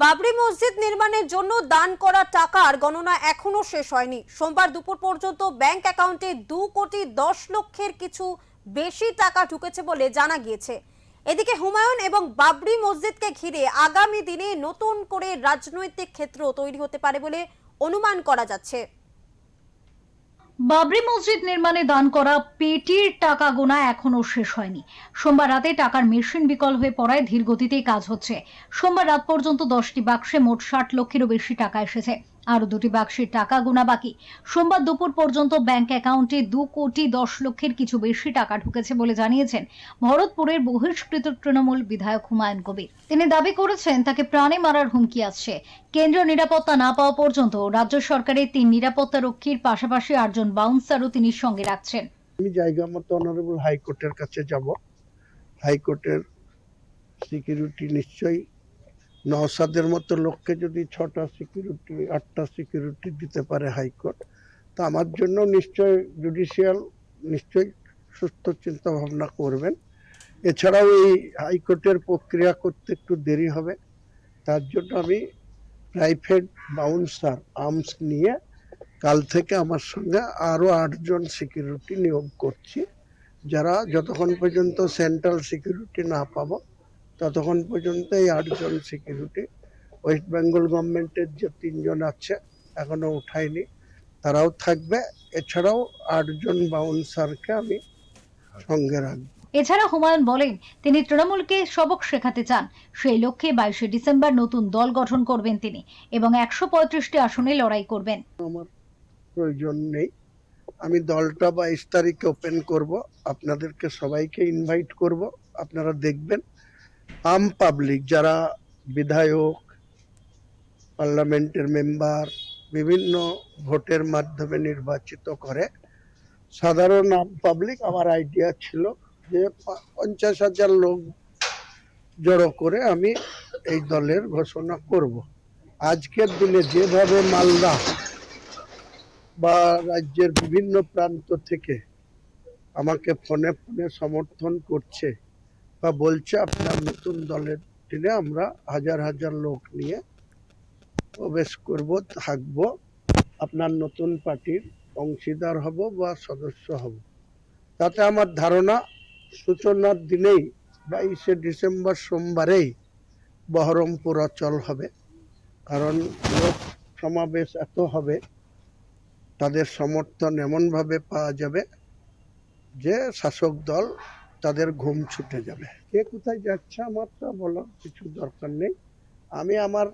বাবরি মসজিদ নির্মাণের জন্য দান করা টাকার গণনা এখনো শেষ হয়নি। সোমবার দুপুর পর্যন্ত ব্যাংক অ্যাকাউন্টে 2,10,00,000-এর কিছু বেশি টাকা ঢুকেছে বলে জানা গিয়েছে। এদিকে হুমায়ুন এবং বাবরি মসজিদকে ঘিরে আগামী দিনে নতুন করে রাজনৈতিক ক্ষেত্র তৈরি হতে পারে বলে অনুমান করা যাচ্ছে। বাবরি মসজিদ নির্মাণে দান করা পেটির টাকা গোনা এখনো শেষ হয়নি। সোমবার রাতে টাকার মেশিন বিকল হয়ে পড়ায় ধীর গতিতেই কাজ হচ্ছে। সোমবার রাত পর্যন্ত 10টি বাক্সে মোট 60 লক্ষেরও বেশি টাকা এসেছে। আরো 2টি বাক্সের টাকা গোনা বাকি। সোমবার দুপুর পর্যন্ত ব্যাংক অ্যাকাউন্টে 2,10,00,000-এর কিছু বেশি টাকা ঢুকেছে বলে জানিয়েছেন ভরতপুরের বহিষ্কৃত তৃণমূল বিধায়ক হুমায়ুন কবির। তিনি দাবি করেছেন তাকে প্রাণে মারার হুমকি আসছে। কেন্দ্রীয় নিরাপত্তা না পাওয়া পর্যন্ত রাজ্য সরকারের 3 নিরাপত্তা রক্ষীর পাশাপাশি 8 জন বাউন্সারও তিনি সঙ্গে রাখছেন। আমি জায়গা মতো অনারেবল হাইকোর্টের কাছে যাব। হাইকোর্টের সিকিউরিটি নিশ্চয়ই নওশাদের মতো লোককে যদি 6টা সিকিউরিটি 8টা সিকিউরিটি দিতে পারে হাইকোর্ট, তো আমার জন্য নিশ্চয় জুডিশিয়াল নিশ্চয়ই সুস্থ চিন্তা ভাবনা করবেন। এছাড়াও এই হাইকোর্টের প্রক্রিয়া করতে একটু দেরি হবে, তার জন্য আমি প্রাইভেট বাউন্সার আর্মস নিয়ে কাল থেকে আমার সঙ্গে আরও 8 জন সিকিউরিটি নিয়োগ করছি, যারা যতক্ষণ পর্যন্ত সেন্ট্রাল সিকিউরিটি না পাবো ততক্ষণ পর্যন্ত এই 8 জন সিকিউরিটি ওয়েস্ট বেঙ্গল গভর্নমেন্টের যে 3 জন আছে এখনো উঠায়নি, তারাও থাকবে। এছাড়াও 8 জন বাউন্সারকে আমি সঙ্গে রাখবো। এছাড়া হুমায়ুন বলেন তিনি তৃণমূলকে সবক শেখাতে চান। সেই লক্ষ্যে 22শে ডিসেম্বর নতুন দল গঠন করবেন তিনি এবং 135টি আসনে লড়াই করবেন। আমার প্রয়োজন নেই, আমি দলটা 22 তারিখে ওপেন করব, আপনাদেরকে সবাইকে ইনভাইট করব। আপনারা দেখবেন আম পাবলিক যারা বিধায়ক, পার্লামেন্টের মেম্বার বিভিন্ন ভোটের মাধ্যমে নির্বাচিত করে, সাধারণ আম পাবলিক আমার আইডিয়া ছিল যে 50,000 লোক জড়ো করে আমি এই দলের ঘোষণা করব। আজকের দিনে যেভাবে মালদা বা রাজ্যের বিভিন্ন প্রান্ত থেকে আমাকে ফোনে ফোনে সমর্থন করছে বা বলছে আপনার নতুন দলের দিনে আমরা হাজার হাজার লোক নিয়ে প্রবেশ করব, থাকব, আপনার নতুন পার্টির অংশীদার হব বা সদস্য হব, তাতে আমার ধারণা সূচনার দিনেই 22শে ডিসেম্বর সোমবারেই বহরমপুর অচল হবে। কারণ লোক সমাবেশ এত হবে, তাদের সমর্থন এমনভাবে পাওয়া যাবে যে শাসক দল তাদের ঘুম ছুটে যাবে। কে কোথায় যাচ্ছে আমার তো বলার কিছু দরকার নেই। আমি আমার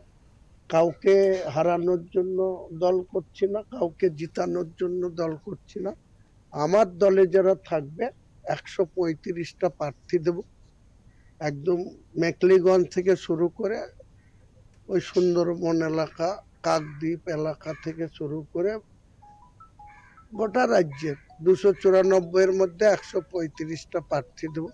কাউকে হারানোর জন্য দল করছি না, কাউকে জিতানোর জন্য দল করছি না। আমার দলে যারা থাকবে 135টা প্রার্থী দেব, একদম মেকলিগঞ্জ থেকে শুরু করে ওই সুন্দরবন এলাকা, কাকদ্বীপ এলাকা থেকে শুরু করে গোটা রাজ্যের 294-এর মধ্যে 135টা প্রার্থী দেব।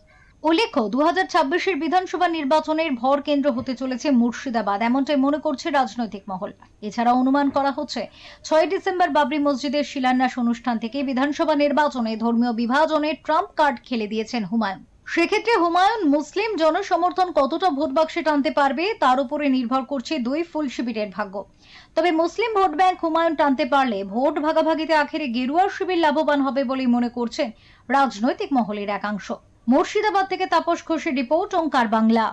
উল্লেখ্য 2026-এর বিধানসভা নির্বাচনের ভর কেন্দ্র হতে চলেছে মুর্শিদাবাদ, এমনটাই মনে করছে রাজনৈতিক মহল। এছাড়া অনুমান করা হচ্ছে 6 ডিসেম্বর বাবরি মসজিদের শিলান্যাস অনুষ্ঠান থেকে বিধানসভা নির্বাচনে ধর্মীয় বিভাজনের ট্রাম্প কার্ড খেলে দিয়েছেন হুমায়ুন। সেক্ষেত্রে হুমায়ুন মুসলিম জনসমর্থন কতটা ভোট বাক্সে টানতে পারবে তার উপরে নির্ভর করছে দুই ফুল শিবিরের ভাগ্য। তবে মুসলিম ভোট ব্যাংক হুমায়ুন টানতে পারলে ভোট ভাগাভাগিতে আখেরে গেরুয়া শিবির লাভবান হবে বলেই মনে করছেন রাজনৈতিক মহলের একাংশ। মুর্শিদাবাদ থেকে তাপস ঘোষের রিপোর্ট, ওঙ্কার বাংলা।